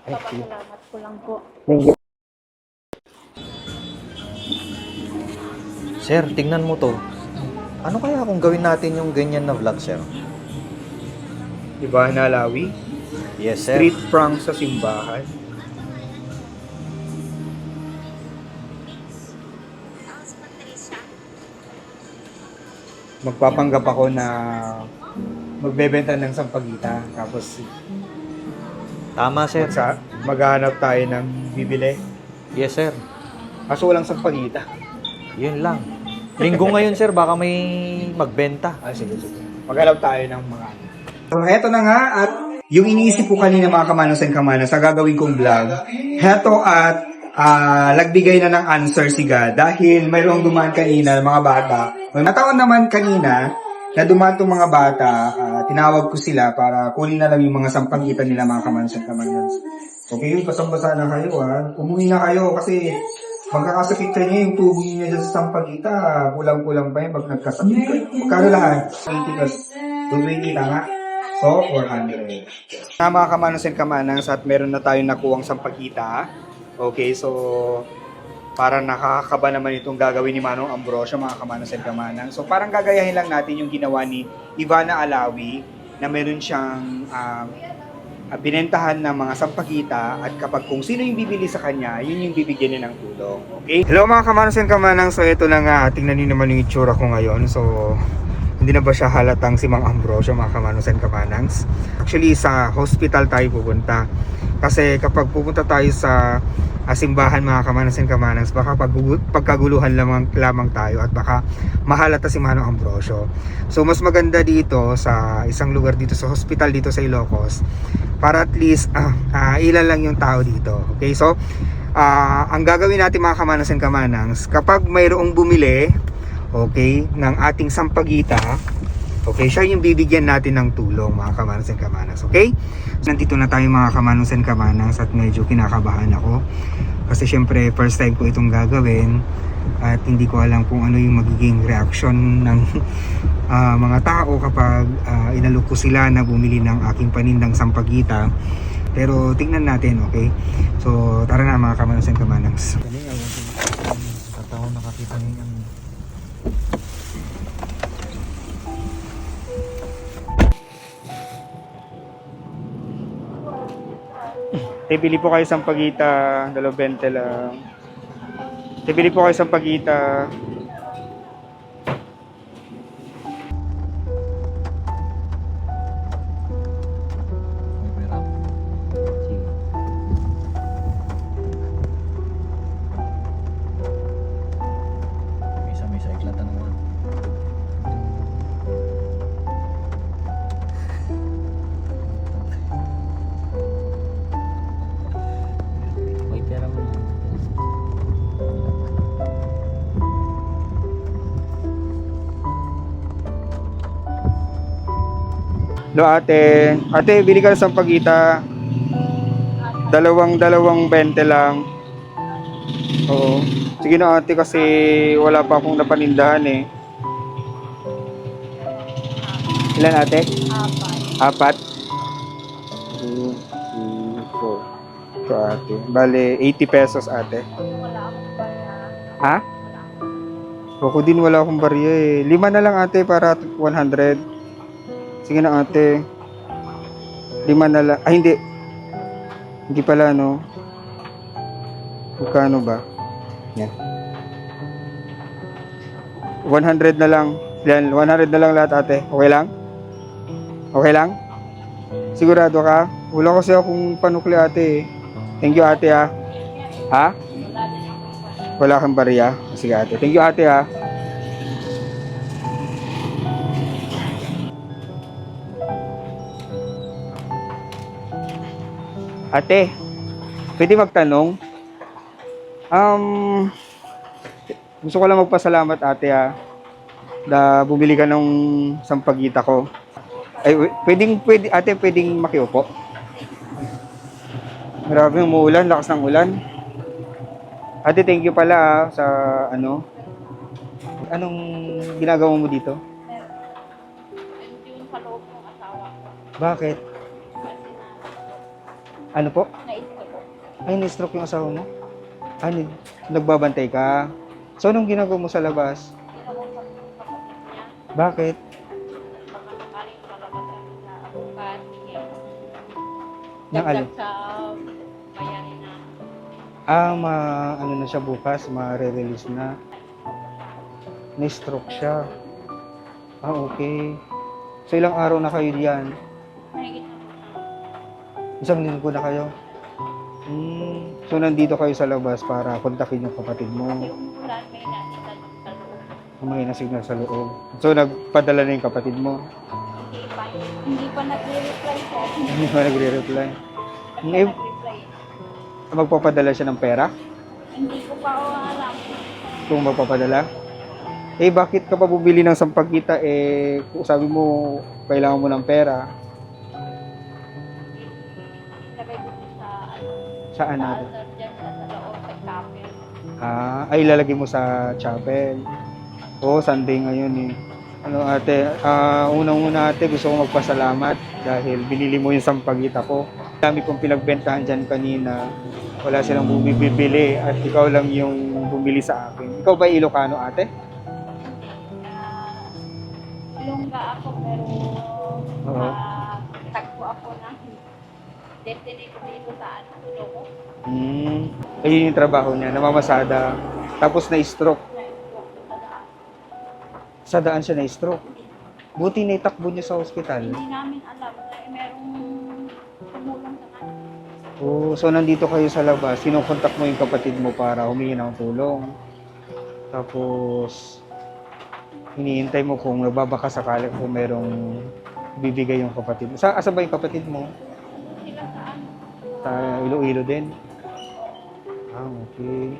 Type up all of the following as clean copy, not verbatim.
Papasalamat ko lang po. Thank you. Sir, tingnan mo to. Ano kaya kung gawin natin yung ganyan na vlog, sir? Diba, Nalawi? Yes, sir. Street prank sa simbahan. Magpapanggap ako na magbebenta ng sampagita. Tapos Tama, sir. maghahanap tayo ng bibili. Yes, sir. Kaso walang sampagita. Yun lang. Linggo ngayon, sir, baka may magbenta. Sige. Maghanap tayo ng mga ano. So, heto na nga at yung iniisip ko kanina mga kamanos and kamanos sa gagawin kong vlog, heto at nagbigay na ng answer si God dahil mayroong dumaan kanina mga bata. May nataon naman kanina na dumaan tong mga bata, tinawag ko sila para kunin na lang yung mga sampagitan nila mga kamanos and kamanos. Okay, pasang-basa na kayo Umuwi na kayo kasi magkakasakit kayo yung tubo niya dyan sa sampagita. Kulang-kulang pa yun pag nagkasakit kayo. Magkano lahat? 20 plus 220 tama? So, 400. Mga kamanos and kamanang at meron na tayong nakuwang sampagita. Okay, so parang nakakaba naman itong gagawin ni Manong Ambrosio mga kamanos and kamanang. So parang gagayahin lang natin yung ginawa ni Ivana Alawi na meron siyang binentahan ng mga sampagita at kapag kung sino yung bibili sa kanya, yun yung bibigyan niya ng tulong. Okay? Hello mga kamanos and kamanang. So ito na nga, tingnan niyo naman yung itsura ko ngayon. So hindi na ba siya halatang si Mang Ambrosio mga kamanos and kamanangs? Actually sa hospital tayo pupunta. Kasi kapag pupunta tayo sa simbahan mga kamanos and kamanangs, baka pagkaguluhan lamang tayo at baka mahalata si Manong Ambrosio. So mas maganda dito sa isang lugar dito sa hospital dito sa Ilocos para at least ilan lang yung tao dito. Okay, so ang gagawin natin mga kamanos and kamanangs, kapag mayroong bumili ng ating sampagita, siya yung bibigyan natin ng tulong mga kamanos and kamanas. Okay? Nandito na tayo mga kamanos and kamanas at medyo kinakabahan ako kasi syempre first time ko itong gagawin at hindi ko alam kung ano yung magiging reaction ng mga tao kapag inalok ko sila na bumili ng aking panindang sampagita. Pero tingnan natin, okay? So tara na mga kamanos and kamanas. Tatawa nakakita niyo yan. Bili po kayo sampagita, 20 lang. Bili po kayo sampagita. May saiklatan naman. May pera mo. Lo ate, bili ka ng sampagita. Dalawang 20 lang. Oo. Sige na ate kasi wala pa akong napanindahan eh. Ilan ate? Apat. 2, 3, 4. So ate. Bale, 80 pesos ate. Wala akong barya. Ha? Ako din wala akong barya eh. 5 na lang ate para 100. Sige na ate. 5 na lang. Ay hindi. Hindi pala no. Magkano ba? Yan. 100 na lang. Yan, 100 na lang lahat ate. Okay lang? Okay lang? Sigurado ka? Wala kasi akong panukli ate eh. Thank you ate ha. Ha? Wala kang barya? Sige ate. Thank you ate ha. Ate, pwede magtanong? Gusto ko lang magpasalamat ate ha. Na bumili ka ng sampagita ko. Ay, pwede, ate, pwedeng makiupo? Grabe, umuulan, lakas ng ulan. Ate, thank you pala sa Anong ginagawa mo dito? Yung sa loob ng asawa ko. Bakit? Kasi Ano po? na-stress Ay, na-stroke yung asawa mo? Ay, nagbabantay ka? So, anong ginagawa mo sa labas? Kinakausap ko yung kapatid niya. Bakit? Baka sakaling malabatan na bukas. Nang Dagdag ano? sa bayarin na. Ano na siya bukas, ma-release na. Na-stroke siya. Okay. So, ilang araw na kayo diyan? Mahigit na po. Isang linggo na kayo? So, nandito kayo sa labas para kontakin yung kapatid mo. Kasi umulan, may nakita yung sa loob. May na-signal sa loob. So, nagpadala na yung kapatid mo. Hindi pa nagre-reply sir. Hindi pa nagre-reply. Basta Eh, nag-reply. magpapadala siya ng pera? Hindi ko pa alam. Kung magpapadala? Eh, bakit ka pa bumili ng sampagita? Eh, kung sabi mo, kailangan mo ng pera. Ilagay ko sa Saan sa natin? altar dyan sa loob sa chapel. Ay, lalagay mo sa chapel. Oo, Sunday ngayon eh. Ano ate, unang-una ate, gusto ko magpasalamat dahil binili mo yung sampagita ko. Dami kong pinagbentahan dyan kanina. Wala silang bumibili at ikaw lang yung bumili sa akin. Ikaw ba Ilocano ate? Ilongga ako pero Oo. tagpo ako ng destiny ko dito sa loko. Ayun yung trabaho niya, namamasada. Tapos na-stroke. Sa daan siya na-stroke. Buti na itakbo niya sa ospital. Hindi namin alam na merong tumulong sa kanya. So nandito kayo sa labas, sinukontak mo yung kapatid mo para humingi ng tulong. Tapos, hinihintay mo kung nagbabaka sakali kung merong bibigay yung kapatid mo. Asa ba yung kapatid mo? Sila saan? Sa Iloilo din? Okay.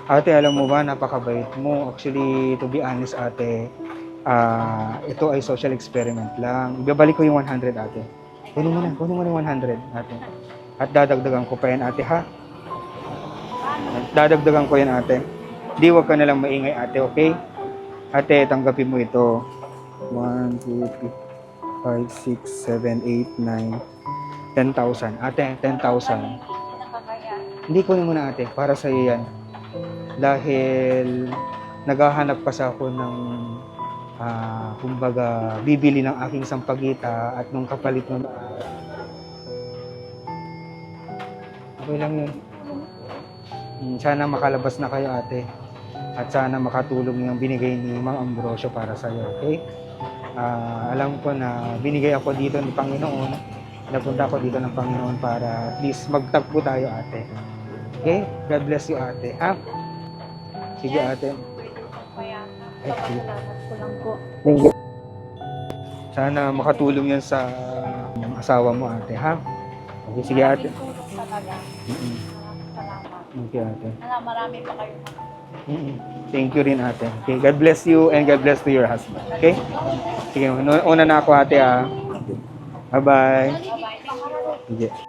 Ate, alam mo ba, napakabait mo. Actually, to be honest, ate, ito ay social experiment lang. Ibabalik ko yung 100, ate. Kunin mo na yung 100, ate. At dadagdagan ko pa yan, ate, ha? Dadagdagan ko yan, ate. Di, wag ka na lang maingay, ate, okay? Ate, tanggapin mo ito. 1, 2, 3, 5, 6, 7, 8, 9, 10,000. Ate, 10,000. Nakakaya. Hindi kunin mo na ate, para sa iyo yan. Dahil naghahanap pa sa ako ng kumbaga bibili ng aking sampagita at nung kapalit nun. Okay lang yun. Sana makalabas na kayo ate. At sana makatulong yung binigay ni Mang Ambrosio para sa iyo, okay? Alam ko na binigay ako dito ni Panginoon. Napunta ako dito ng Panginoon para at least magtagpo tayo ate. Okay? God bless you ate. Ha? Sige ate. Kaya, Ay, sige. salamat ko lang po. Thank you. Sana makatulong yan sa asawa mo ate. Ha? Okay, sige ate. Maraming tulong talaga. Mm-mm. Maraming salamat. Okay ate. Marami pa kayo. Mm-mm. Thank you rin ate. Okay, God bless you and God bless to your husband. Okay? Sige, una na ako ate ha. Bye-bye. Bye-bye. Sige.